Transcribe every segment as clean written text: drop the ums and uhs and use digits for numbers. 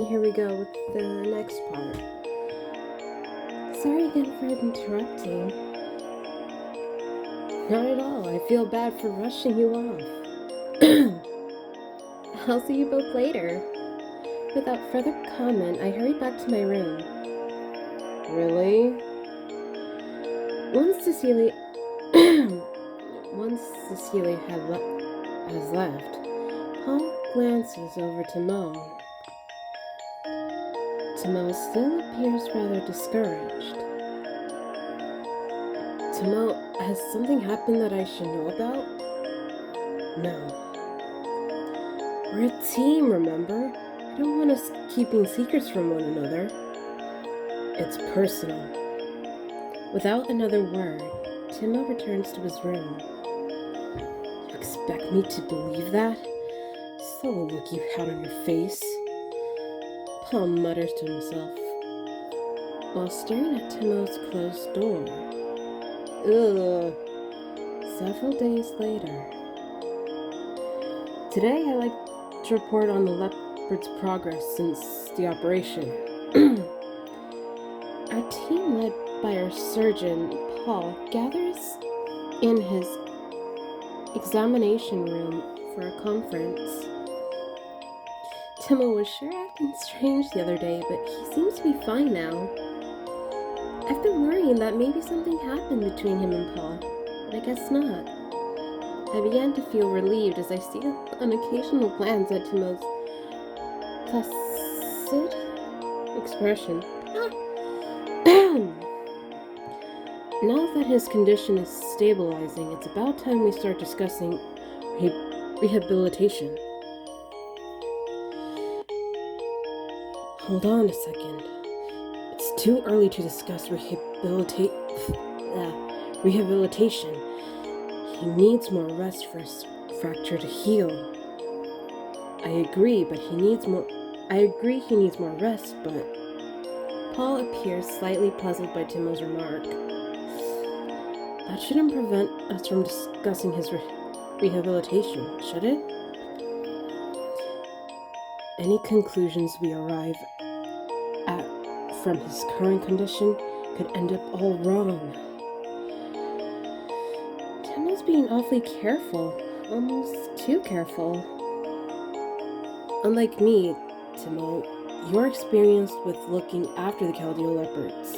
here we go with the next part. Sorry again for interrupting. Not at all. I feel bad for rushing you off. I'll see you both later. Without further comment, I hurried back to my room. Really? Once Cecilia has left, Paul glances over to Mo. Timo still appears rather discouraged. Timo, has something happened that I should know about? No. We're a team, remember? I don't want us keeping secrets from one another. It's personal. Without another word, Timo returns to his room. You expect me to believe that? So the look you had on your face. Paul mutters to himself while staring at Timo's closed door. Ugh. Several days later. Today I like to report on the leopard's progress since the operation. Our team, led by our surgeon, Paul, gathers in his examination room for a conference. Timo was sure acting strange the other day, but he seems to be fine now. I've been worrying that maybe something happened between him and Paul, but I guess not. I began to feel relieved as I see an occasional glance at Timo's placid expression. Now that his condition is stabilizing, it's about time we start discussing rehabilitation. Hold on a second. It's too early to discuss rehabilitation. He needs more rest for his fracture to heal. I agree he needs more rest, but Paul appears slightly puzzled by Timo's remark. That shouldn't prevent us from discussing his rehabilitation, should it? Any conclusions we arrive at from his current condition could end up all wrong. Timo's being awfully careful, almost too careful. Unlike me, Timo, you're experienced with looking after the Chaldean leopards.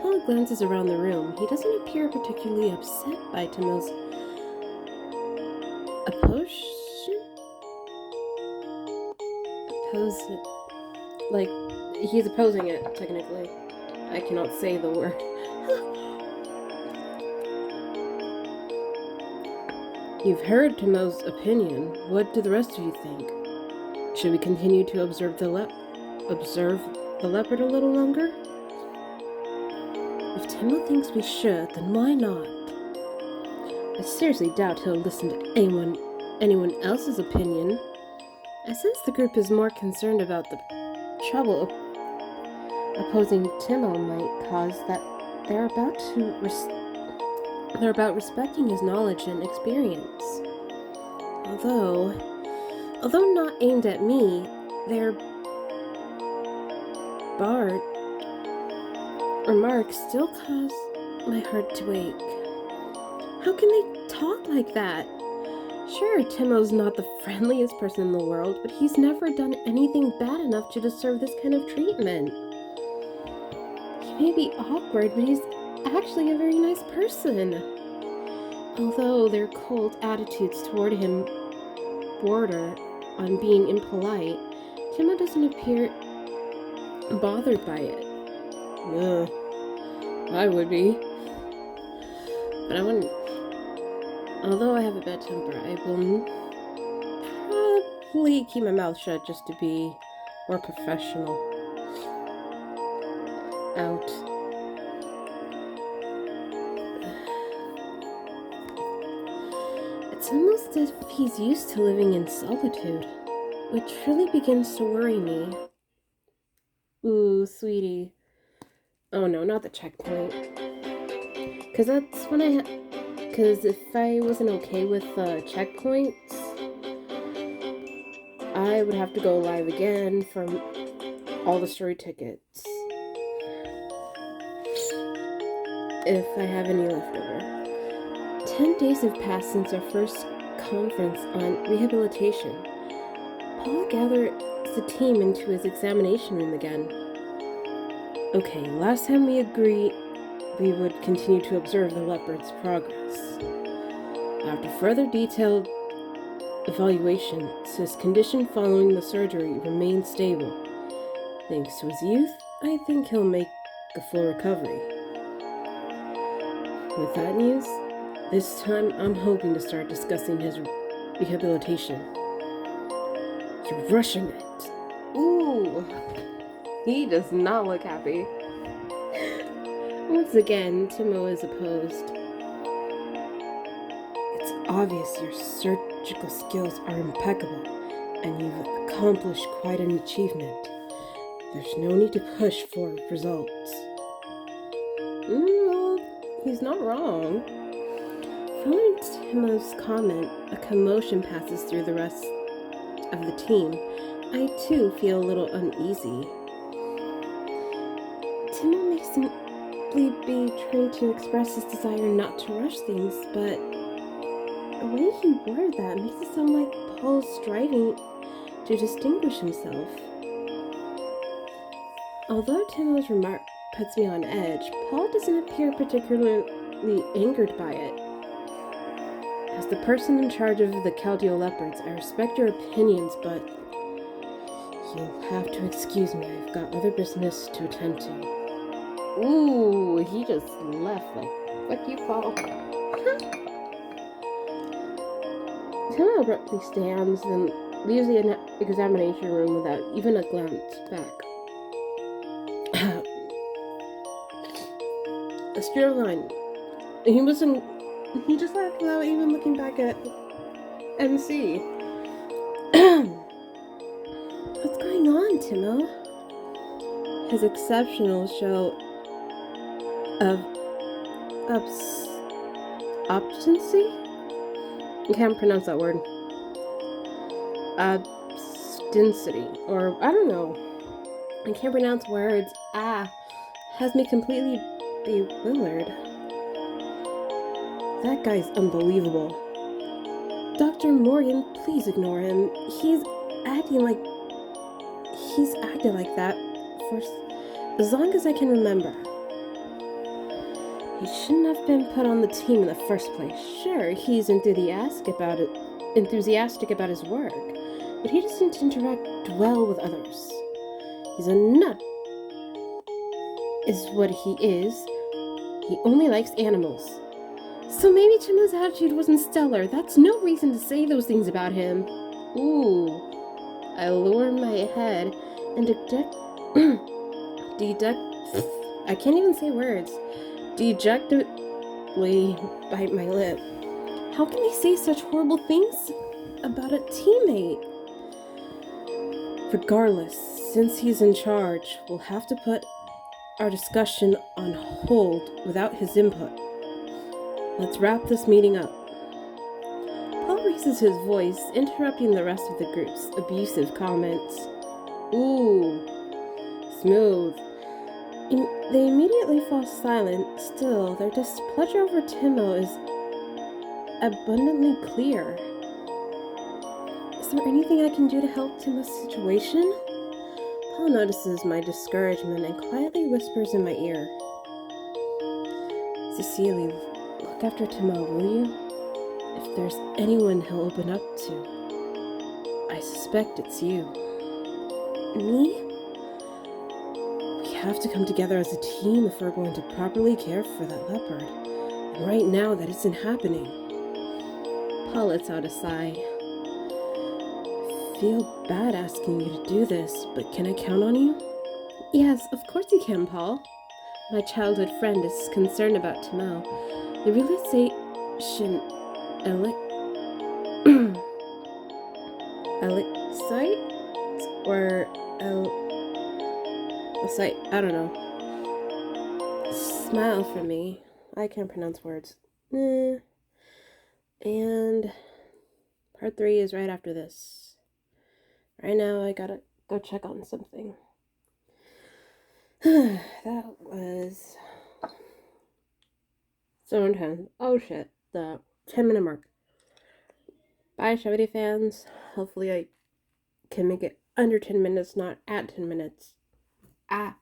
Paul glances around the room. He doesn't appear particularly upset by Timo's he's opposing it, technically. I cannot say the word. You've heard Timo's opinion. What do the rest of you think? Should we continue to observe the leopard a little longer? If Timo thinks we should, then why not? I seriously doubt he'll listen to anyone else's opinion. I sense the group is more concerned about the trouble opposing Timo might cause that they're about respecting his knowledge and experience. Although not aimed at me, their barred remarks still cause my heart to ache. How can they talk like that? Sure, Timo's not the friendliest person in the world, but he's never done anything bad enough to deserve this kind of treatment. He may be awkward, but he's actually a very nice person. Although their cold attitudes toward him border on being impolite, Timo doesn't appear bothered by it. I would be. But I wouldn't. Although I have a bad temper, I will probably keep my mouth shut just to be more professional. Out. It's almost as if he's used to living in solitude, which really begins to worry me. Ooh, sweetie. Oh no, not the checkpoint. Because if I wasn't okay with checkpoints, I would have to go live again from all the story tickets. If I have any left over. 10 days have passed since our first conference on rehabilitation. Paul gathered the team into his examination room again. Okay, last time we agreed we would continue to observe the leopard's progress. After further detailed evaluation, his condition following the surgery remains stable. Thanks to his youth, I think he'll make a full recovery. With that news, this time I'm hoping to start discussing his rehabilitation. You're rushing it. Ooh, he does not look happy. Once again, Timo is opposed. It's obvious your surgical skills are impeccable, and you've accomplished quite an achievement. There's no need to push for results. No, he's not wrong. Following Timo's comment, a commotion passes through the rest of the team. I too feel a little uneasy. Timo may simply be trying to express his desire not to rush things, but the way he worded that makes it sound like Paul's striving to distinguish himself. Although Timo's remark puts me on edge, Paul doesn't appear particularly angered by it. As the person in charge of the Caldeo Leopards, I respect your opinions, but you'll have to excuse me. I've got other business to attend to. Ooh, he just left like, fuck you, Paul. Timo abruptly stands and leaves the examination room without even a glance back. A straight line. He just left without even looking back at MC. What's going on, Timo? His exceptional show of obstinacy? I can't pronounce that word. Obstinacy, or I don't know. I can't pronounce words. Has me completely bewildered. That guy's unbelievable. Dr. Morgan, please ignore him. He's acted like that for as long as I can remember. He shouldn't have been put on the team in the first place. Sure, he's enthusiastic about his work, but he doesn't interact well with others. He's a nut, is what he is. He only likes animals. So maybe Timo's attitude wasn't stellar. That's no reason to say those things about him. Ooh. I lower my head and I can't even say words. Dejectedly bite my lip. How can he say such horrible things about a teammate? Regardless, since he's in charge, we'll have to put our discussion on hold without his input. Let's wrap this meeting up. Paul raises his voice, interrupting the rest of the group's abusive comments. Ooh, smooth. They immediately fall silent. Still, their displeasure over Timo is abundantly clear. Is there anything I can do to help Timo's situation? Paul notices my discouragement and quietly whispers in my ear. Cecilia, look after Timo, will you? If there's anyone he'll open up to, I suspect it's you. Me? We have to come together as a team if we're going to properly care for that leopard. And right now, that isn't happening. Paul lets out a sigh. I feel bad asking you to do this, but can I count on you? Yes, of course you can, Paul. My childhood friend is concerned about Timo. The realization elixite or I don't know. Smile for me. I can't pronounce words. And part 3 is right after this. Right now, I gotta go check on something. That was so intense. Oh shit, the 10-minute mark. Bye, Chevy fans. Hopefully, I can make it under 10 minutes, not at 10 minutes. Ah.